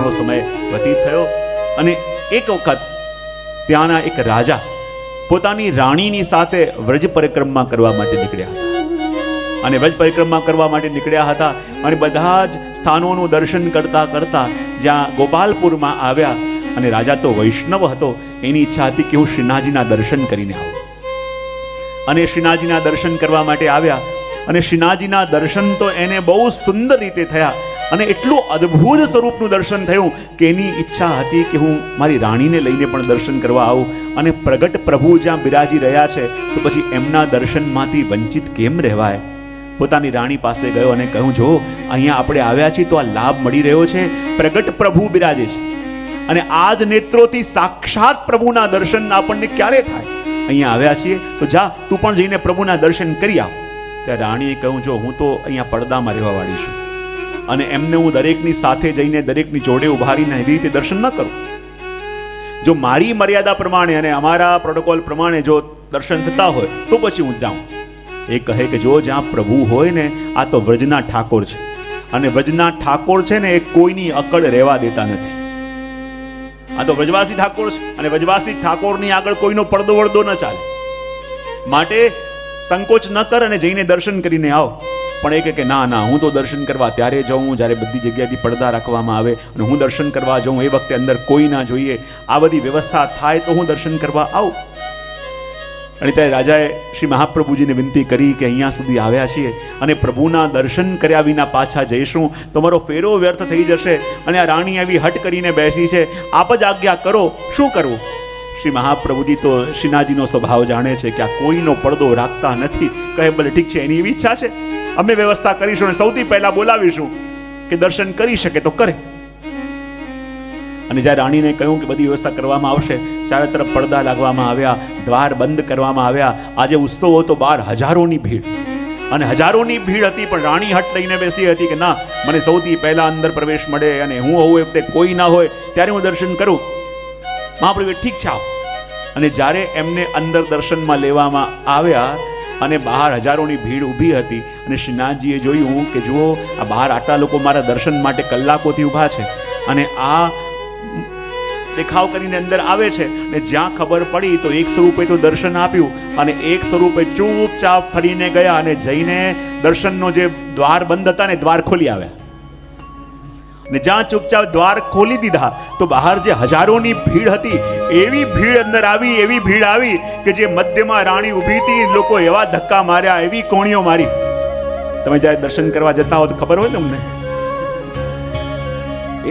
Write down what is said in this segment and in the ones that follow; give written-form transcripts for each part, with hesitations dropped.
ઘણો સમય વ્યતીત થયો અને એક વખત ત્યાંના એક રાજા પોતાની રાણીની સાથે વ્રજ પરિક્રમા કરવા માટે નીકળ્યા હતા અને વ્રજ પરિક્રમા કરવા માટે નીકળ્યા હતા અને બધા જ સ્થાનોનું દર્શન કરતા કરતા જ્યાં ગોપાલપુરમાં આવ્યા અને રાજા તો વૈષ્ણવ હતો, એની ઈચ્છા હતી કે હું શ્રીનાથજીના દર્શન કરીને આવું અને શ્રીનાથજીના દર્શન કરવા માટે આવ્યા અને શ્રીનાથજીના દર્શન તો એને બહુ સુંદર રીતે થયા અને એટલું અદ્ભુત સ્વરૂપનું દર્શન થયું કે એની ઈચ્છા હતી કે હું મારી રાણીને લઈને પણ દર્શન કરવા આવું અને પ્રગટ પ્રભુ જ્યાં બિરાજી રહ્યા છે તો પછી એમના દર્શનમાંથી વંચિત કેમ રહેવાય. પોતાની રાણી પાસે ગયો અને કહ્યું, જો અહીંયા આપણે આવ્યા છીએ તો આ લાભ મળી રહ્યો છે, પ્રગટ પ્રભુ બિરાજે છે અને આ જ નેત્રોથી સાક્ષાત પ્રભુના દર્શન આપણને ક્યારે થાય? અહીંયા આવ્યા છીએ તો જા તું પણ જઈને પ્રભુના દર્શન કરી આવ. ત્યારે રાણીએ કહ્યું, જો હું તો અહીંયા પડદામાં રહેવા વાળી છું અને એમને હું દરેકની સાથે જઈને દરેકની જોડે ઉભા રહીને એવી રીતે દર્શન ન કરું. જો મારી મર્યાદા પ્રમાણે અને અમારા પ્રોટોકોલ પ્રમાણે જો દર્શન થતા હોય તો પછી હું જાઉં. એ કહે કે જો જ્યાં પ્રભુ હોય ને, આ તો વ્રજના ઠાકોર છે અને વ્રજના ઠાકોર છે ને એ કોઈની અકડ રહેવા દેતા નથી. આ તો વ્રજવાસી ઠાકોર છે અને વ્રજવાસી ઠાકોરની આગળ કોઈનો પડદો વળદો ન ચાલે. માટે સંકોચ ન કર અને જઈને દર્શન કરીને આવ. પણ એ કે ના ના, હું તો દર્શન કરવા ત્યારે જાઉં જ્યારે બધી જગ્યાએથી પડદા રાખવામાં આવે અને હું દર્શન કરવા જાઉં એ વખતે અંદર કોઈ ના જોઈએ. આ બધી વ્યવસ્થા થાય તો હું દર્શન કરવા આવું. અને ત્યારે રાજાએ શ્રી મહાપ્રભુજીને વિનંતી કરી કે અહીંયા સુધી આવ્યા છીએ અને પ્રભુના દર્શન કર્યા વિના પાછા જઈશું તો મારો ફેરો વ્યર્થ થઈ જશે અને આ રાણી આવી હટ કરીને બેસી છે, આપ જ આજ્ઞા કરો, શું કરવું? શ્રી મહાપ્રભુજી તો શ્રીનાથજીનો સ્વભાવ જાણે છે કે આ કોઈનો પડદો રાખતા નથી. કહે ભલે ઠીક છે, એની એવી ઈચ્છા છે, અમે વ્યવસ્થા કરીશું અને સૌથી પહેલા બોલાવીશું કે દર્શન કરી શકે તો કરે. અને જ્યારે રાણીને કહ્યું કે બધી વ્યવસ્થા કરવામાં આવશે, ચારે તરફ પડદા લાગવામાં આવ્યા, દ્વાર બંધ કરવામાં આવ્યા. આજે ઉત્સવ હતો, બહાર હજારોની ભીડ અને હજારોની ભીડ હતી, પણ રાણી હટ લઈને બેસી હતી કે ના, મને સૌથી પહેલા અંદર પ્રવેશ મળે અને હું હોઉં એ વખતે કોઈ ના હોય ત્યારે હું દર્શન કરું. મહાપ્રભુએ ઠીક છે આવ. અને જ્યારે એમને અંદર દર્શનમાં લેવામાં આવ્યા અને બહાર હજારોની ભીડ ઊભી હતી અને શ્રીનાથજીએ જોયું કે જુઓ આ બહાર આટલા લોકો મારા દર્શન માટે કલાકોથી ઊભા છે અને આ દેખાવ કરીને અંદર આવે છે અને જ્યાં ખબર પડી તો એક સ્વરૂપે તો દર્શન આપ્યું અને એક સ્વરૂપે ચૂપચાપ ફરીને ગયા અને જઈને દર્શનનો જે દ્વાર બંધ હતા ને દ્વાર ખોલી આવ્યા ને જ્યાં ચૂપચાપ દ્વાર ખોલી દીધા તો બહાર જે હજારોની ભીડ હતી એવી ભીડ અંદર આવી, એવી ભીડ આવી કે જે મધ્યમાં રાણી ઊભી હતી, લોકો એવા ધક્કા માર્યા, એવી કોણીઓ મારી. તમે જ્યારે દર્શન કરવા જતા હો તો ખબર હોય તમને,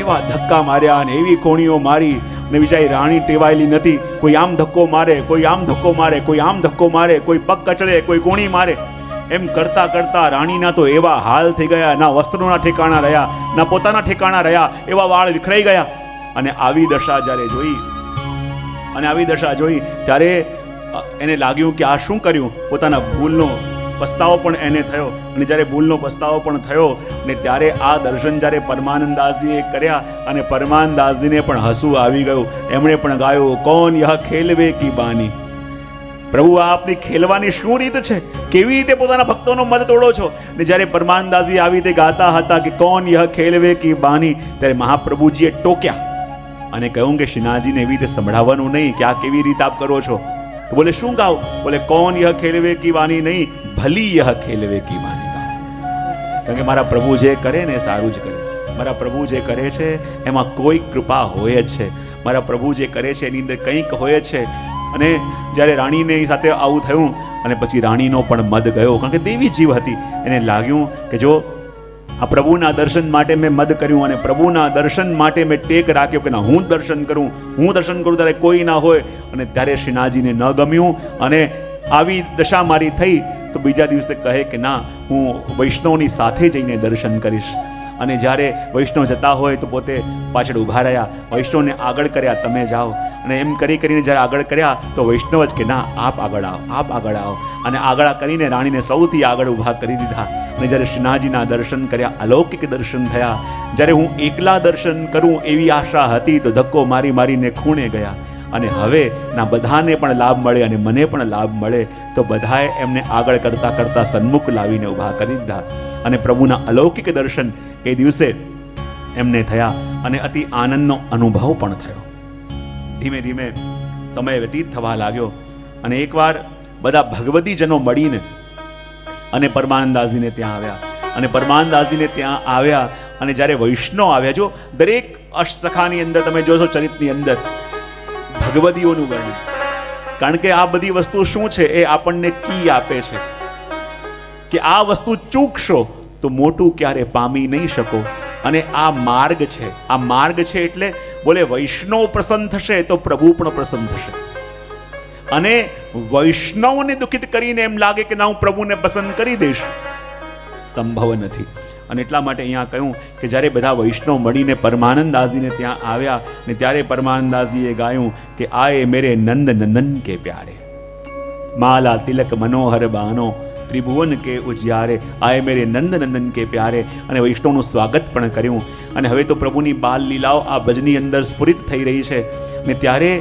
એવા ધક્કા માર્યા અને એવી કોણીઓ મારી ને બિચારી રાણી ટેવાયેલી નથી. કોઈ આમ ધક્કો મારે, કોઈ આમ ધક્કો મારે, કોઈ આમ ધક્કો મારે, કોઈ પગ કચડે, કોઈ કોણી મારે. એમ કરતા કરતા રાણીના તો એવા હાલ થઈ ગયા, ના વસ્ત્રોના ઠેકાણા રહ્યા, ના પોતાના ઠેકાણા રહ્યા, એવા વાળ વિખરાઈ ગયા. અને આવી દશા જ્યારે જોઈ ત્યારે એને લાગ્યું કે આ શું કર્યું. પોતાના ભૂલનો પસ્તાવો પણ એને થયો અને જ્યારે ભૂલનો પસ્તાવો પણ થયો ને ત્યારે આ દર્શન જ્યારે પરમાનંદાસજીએ કર્યા અને પરમાનંદાસજીને પણ હસવું આવી ગયું. એમણે પણ ગાયું, કોણ યહ ખેલવે કી બાની. પ્રભુ આ આપની ખેલવાની શું રીત છે, કેવી રીતે પોતાના ભક્તોનો મત તોડો છો. ને જ્યારે પરમાનંદાસજી આવી રીતે ગાતા હતા કે કોણ યહ ખેલવે કી બાની, ત્યારે મહાપ્રભુજીએ ટોક્યા અને કહ્યું કે શ્રીનાથજીને એવી રીતે સંભળાવવાનું નહીં કે આ કેવી રીતે આપ કરો છો. તો બોલે શું ગાવ? બોલે કોણ યહ ખેલવે કી બાની નહીં, ભલી યહ ખેલવે કી બાની ગાવ. કારણ કે મારા પ્રભુ જે કરે ને સારું જ કરે. મારા પ્રભુ જે કરે છે એમાં કોઈ કૃપા હોય જ છે. મારા પ્રભુ જે કરે છે એની અંદર કંઈક હોય જ છે. અને જ્યારે રાણીને સાથે આવું થયું અને પછી રાણીનો પણ મદ ગયો, કારણ કે દેવી જીવ હતી. એને લાગ્યું કે જો આ પ્રભુના દર્શન માટે મેં મદ કર્યું અને પ્રભુના દર્શન માટે મેં ટેક રાખ્યો કે ના હું દર્શન કરું ત્યારે કોઈ ના હોય. અને ત્યારે શ્રીનાથજીને ન ગમ્યું અને આવી દશા મારી થઈ તો બીજા દિવસે કહે કે ના, હું વૈષ્ણવની સાથે જઈને દર્શન કરીશ. અને જ્યારે વૈષ્ણવ જતા હોય તો પોતે પાછળ ઊભા રહ્યા, વૈષ્ણવને આગળ કર્યા, તમે જાઓ. અને એમ કરીને જ્યારે આગળ કર્યા તો વૈષ્ણવ જ કે ના, આપ આગળ આવો, આપ આગળ આવો. અને આગળ કરીને રાણીને સૌથી આગળ ઊભા કરી દીધા. અને જ્યારે શ્રીનાથજીના દર્શન કર્યા, અલૌકિક દર્શન થયા. જ્યારે હું એકલા દર્શન કરું એવી આશા હતી તો ધક્કો મારી મારીને ખૂણે ગયા. અને હવે ના બધાને પણ લાભ મળે અને મને પણ લાભ મળે તો બધાએ એમને આગળ કરતા કરતા સન્મુખ લાવીને ઊભા કરી દીધા. અને પ્રભુના અલૌકિક દર્શન એ દિવસે એમને થયા અને અતિ આનંદનો અનુભવ પણ થયો. ધીમે ધીમે સમય વ્યતીત થવા લાગ્યો અને એકવાર બધા ભગવતીજનો મળીને અને પરમાનંદાસજીને ત્યાં આવ્યા. અને પરમાનંદાસજીને ત્યાં આવ્યા અને જ્યારે વૈષ્ણવ આવ્યા, જો દરેક અષ્ટસખાની અંદર તમે જોશો ચરિત્રની અંદર ભગવતીઓનું વર્ણન, કારણ કે આ બધી વસ્તુ શું છે એ આપણને કી આપે છે કે આ વસ્તુ ચૂકશો તો મોટું ક્યારે પામી નહીં શકો. અને આ માર્ગ છે, આ માર્ગ છે એટલે બોલે વૈષ્ણવ પ્રસન્ન થશે તો પ્રભુ પણ પ્રસન્ન થશે. અને વૈષ્ણવને દુખિત કરીને એમ લાગે કે ના હું પ્રભુને પસંદ કરી દઈશ, સંભવ નથી. અને એટલા માટે અહીંયા કહ્યું કે જ્યારે બધા વૈષ્ણવ મળીને પરમાનંદાસજીને ત્યાં આવ્યા ને ત્યારે પરમાનંદાસજીએ ગાયું કે આએ મેરે નંદ નંદન કે પ્યારે, માલા તિલક મનોહર બાનો ત્રિભુવન કે ઉજ્યારે, આએ મેરે નંદ નંદન કે પ્યારે. અને વૈષ્ણવનું સ્વાગત પણ કર્યું. અને હવે તો પ્રભુની બાલ લીલાઓ આ ભજની અંદર સ્ફુરિત થઈ રહી છે. ને ત્યારે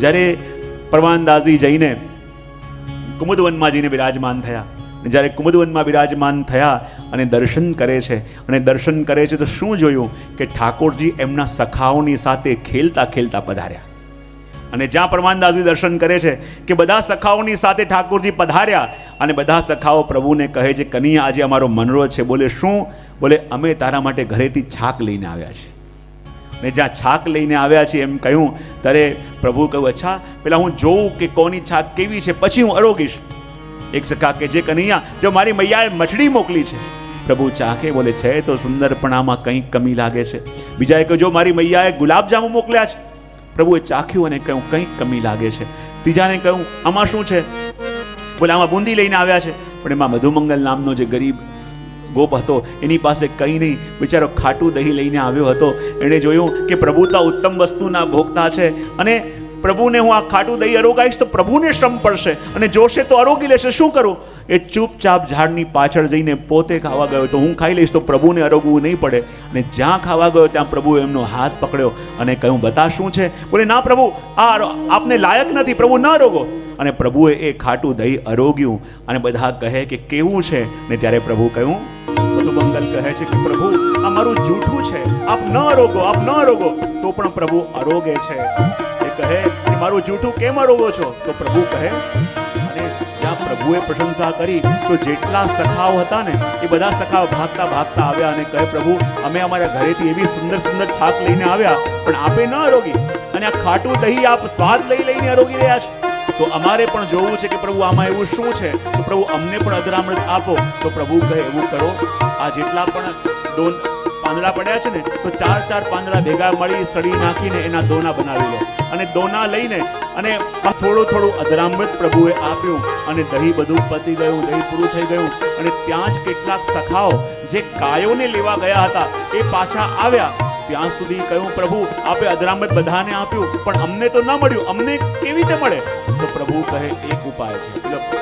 જ્યારે પરમાનંદાસજી જઈને કુમુદવનમાં જઈને બિરાજમાન થયા, જ્યારે કુમુદવનમાં બિરાજમાન થયા અને દર્શન કરે છે, અને દર્શન કરે છે તો શું જોયું કે ઠાકોરજી એમના સખાઓની સાથે ખેલતા ખેલતા પધાર્યા. અને જ્યાં પરમાનંદાસજી દર્શન કરે છે કે બધા સખાઓની સાથે ઠાકોરજી પધાર્યા અને બધા સખાઓ પ્રભુને કહે છે કનૈયા આજે અમારો મનરો છે. બોલે શું? બોલે અમે તારા માટે ઘરેથી છાક લઈને આવ્યા છે. ને જ્યાં છાક લઈને આવ્યા છે એમ કહ્યું ત્યારે પ્રભુ કહ્યું અચ્છા પેલા હું જોઉં કે કોની છાક કેવી છે પછી હું આરોગીશ. એક સખા કે જે કનૈયા જો મારી મૈયાએ મઠડી મોકલી છે. પ્રભુ ચાખે, બોલે છે તો સુંદર પણ આમાં કંઈક કમી લાગે છે. બીજાએ કહ્યું જો મારી મૈયાએ ગુલાબજાંબુ મોકલ્યા છે. પ્રભુએ ચાખ્યું અને કહ્યું કંઈક કમી લાગે છે. ત્રીજાને કહ્યું આમાં શું છે? બોલે આમાં બુંદી લઈને આવ્યા છે. પણ એમાં મધુમંગલ નામનો જે ગરીબ ગોપ હતો એની પાસે કંઈ નહીં, બિચારો ખાટું દહીં લઈને આવ્યો હતો. એણે જોયું કે પ્રભુ તો ઉત્તમ વસ્તુના ભોગતા છે અને પ્રભુને હું આ ખાટું દહીં અરોગાઈશ તો પ્રભુને શ્રમ પડશે અને જોશે તો આરોગી લેશે. શું કરું? એ ચૂપચાપ ઝાડની પાછળ જઈને પોતે ખાવા ગયો તો હું ખાઈ લઈશ તો પ્રભુને આરોગવું નહીં પડે. અને જ્યાં ખાવા ગયો ત્યાં પ્રભુએ એમનો હાથ પકડ્યો અને કહ્યું બતા શું છે? બોલે ના પ્રભુ આ આપને લાયક નથી, પ્રભુ ન આરોગો. અને પ્રભુએ એ ખાટું દહીં આરોગ્યું અને બધા કહે કે કેવું છે? ને ત્યારે પ્રભુ કહ્યું, મધુમંગલ કહે છે કે પ્રભુ આ મારું જૂઠું છે, આપ ન આરોગો, આપ ન આરોગો. તો પણ પ્રભુ આરોગે છે. એ કહે કે મારું જૂઠું કેમ આરોગો છો? તો પ્રભુ કહે, અને જ્યાં પ્રભુએ પ્રશંસા કરી તો જેટલા સખાઓ હતા ને એ બધા સખાઓ ભાગતા ભાગતા આવ્યા અને કહે પ્રભુ અમે અમારા ઘરેથી એવી સુંદર સુંદર છાક લઈને આવ્યા પણ આપે ન આરોગી અને આ ખાટું દહીં આપ સ્વાદ લઈને આરોગી રહ્યા છો. તો અમારે પણ જોવું છે કે પ્રભુ આમાં એવું શું છે? તો પ્રભુ અમને પણ અધરામૃત આપો. તો પ્રભુ કહે એવું કરો, આ જેટલા પણ પાંદડા પડ્યા છે ને તો 4 પાંદડા ભેગા મળી સળી નાખીને એના દોના બનાવી લો. અને દોના લઈને અને થોડું થોડું અધરામૃત પ્રભુએ આપ્યું અને દહીં બધું પતી ગયું, દહીં પૂરું થઈ ગયું. અને ત્યાં જ કેટલાક સખાઓ જે ગાયોને લેવા ગયા હતા એ પાછા આવ્યા. ત્યાં સુધી કહ્યું પ્રભુ આપે અધરામૃત બધાને આપ્યું પણ અમને તો ન મળ્યું, અમને કેવી રીતે મળે? તો પ્રભુ કહે એક ઉપાય છે.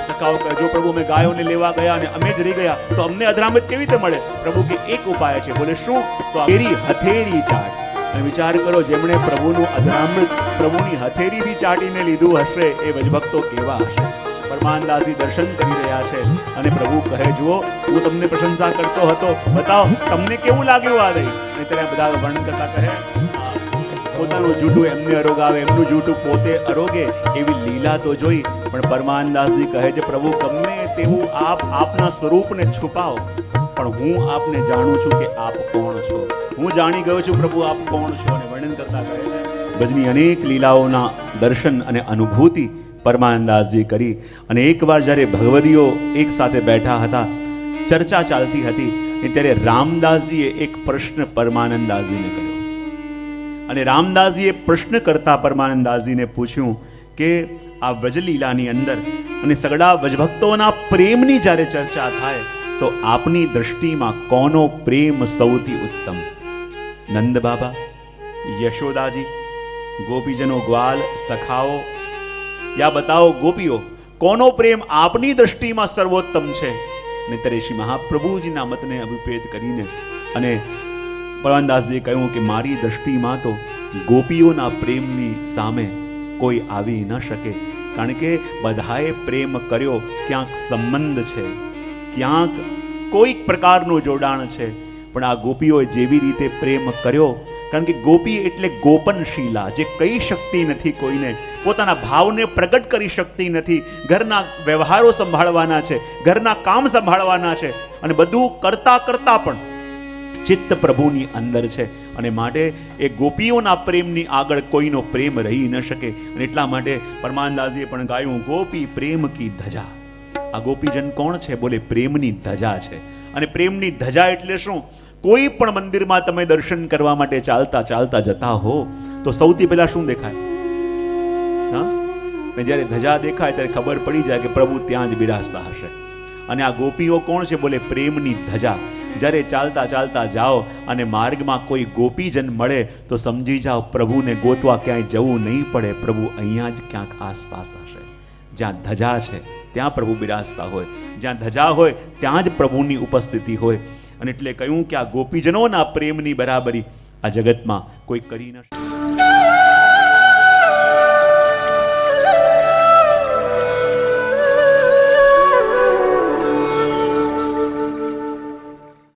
સખાઓ કહે જો પ્રભુ અમે ગાયોને લેવા ગયા અને અમે જ રહી ગયા તો અમને અધરામૃત કેવી રીતે મળે? પ્રભુ કે એક ઉપાય છે. બોલે શું? તો હથેળી ચાટ. અને વિચાર કરો જેમણે પ્રભુનું અધરામૃત પ્રભુની હથેળીથી ચાટીને લીધું હશે એ વજભક્તો કેવા હશે? પરમાનંદાસજી દર્શન કરી રહ્યા છે અને પ્રભુ કહે જુઓ હું તમને પ્રશંસા કરતો હતો, બતાવો તમને કેવું લાગ્યું આ દહીં? અને ત્યારે બધા વર્ણન કરતા કહે પોતાનું જૂઠું એમને અરોગાવે, એમનું જૂઠું પોતે અરોગે એવી લીલા તો જોઈ. પણ પરમાનંદાસજી કહે છે પ્રભુ ગમે તેવું આપ આપના સ્વરૂપને છુપાવો પણ હું આપને જાણું છું કે આપ કોણ છો. હું જાણી ગયો છું પ્રભુ આપ કોણ છો. અને વર્ણન કરતા કહે છે ભજની અનેક લીલાઓના દર્શન અને અનુભૂતિ પરમાનંદાસજી કરી. અને એકવાર જ્યારે ભગવદીઓ એક સાથે બેઠા હતા, ચર્ચા ચાલતી હતી ત્યારે રામદાસજીએ એક પ્રશ્ન પરમાનંદાસજીને કર્યો. અને રામદાસજીએ પ્રશ્ન કરતા પરમાનંદાસજીને પૂછ્યું કે આ વ્રજલીલાની અંદર અને સગડા વ્રજભક્તોના પ્રેમની જ્યારે ચર્ચા થાય તો આપની દ્રષ્ટિમાં કોનો પ્રેમ સૌથી ઉત્તમ? નંદ બાબા, યશોદાજી, ગોપીજનો ગ્વાલ, સખાઓ, યા બતાવો ગોપીઓ કોનો પ્રેમ આપની દ્રષ્ટિમાં સર્વોત્તમ છે? ને ત્યારે શ્રી મહાપ્રભુજીના મતને અભિપ્રેત કરીને અને પરમાનંદાસજીએ કહ્યું કે મારી દ્રષ્ટિમાં તો ગોપીઓના પ્રેમની સામે કોઈ આવી ન શકે. કારણ કે બધાએ પ્રેમ કર્યો, ક્યાંક સંબંધ છે, ક્યાંક કોઈક પ્રકારનું જોડાણ છે, પણ આ ગોપીઓએ જેવી રીતે પ્રેમ કર્યો, કારણ કે ગોપી એટલે ગોપનશીલા, જે કહી શકતી નથી કોઈને, પોતાના ભાવને પ્રગટ કરી શકતી નથી, ઘરના વ્યવહારો સંભાળવાના છે, ઘરના કામ સંભાળવાના છે, અને બધું કરતા કરતા પણ ચિત્ત પ્રભુની અંદર છે, અને માટે એ ગોપીઓના પ્રેમની આગળ કોઈનો પ્રેમ રહી ન શકે. અને એટલા માટે પરમાનંદાજીએ પણ ગાયું, ગોપી પ્રેમ કી ધજા. આ ગોપીજન કોણ છે? બોલે પ્રેમની ધજા છે. અને પ્રેમની ધજા એટલે શું? કોઈ પણ મંદિરમાં તમે દર્શન કરવા માટે ચાલતા ચાલતા જતા હો તો સૌથી પહેલા શું દેખાય? હા, જ્યારે ધજા દેખાય ત્યારે ખબર પડી જાય કે પ્રભુ ત્યાં જ બિરાજતા હશે. અને આ ગોપીઓ કોણ છે? બોલે પ્રેમની ધજા. જ્યારે ચાલતા ચાલતા જાઓ અને માર્ગમાં કોઈ ગોપીજન મળે તો સમજી જાઓ પ્રભુને ગોતવા ક્યાંય જવું નહીં પડે, પ્રભુ અહીંયા જ ક્યાંક આસપાસ હશે. જ્યાં ધજા છે ત્યાં પ્રભુ બિરાજતા હોય, જ્યાં ધજા હોય ત્યાં જ પ્રભુની ઉપસ્થિતિ હોય. અને એટલે કહ્યું કે આ ગોપીજનોના પ્રેમની બરાબરી આ જગતમાં કોઈ કરી ન શકે.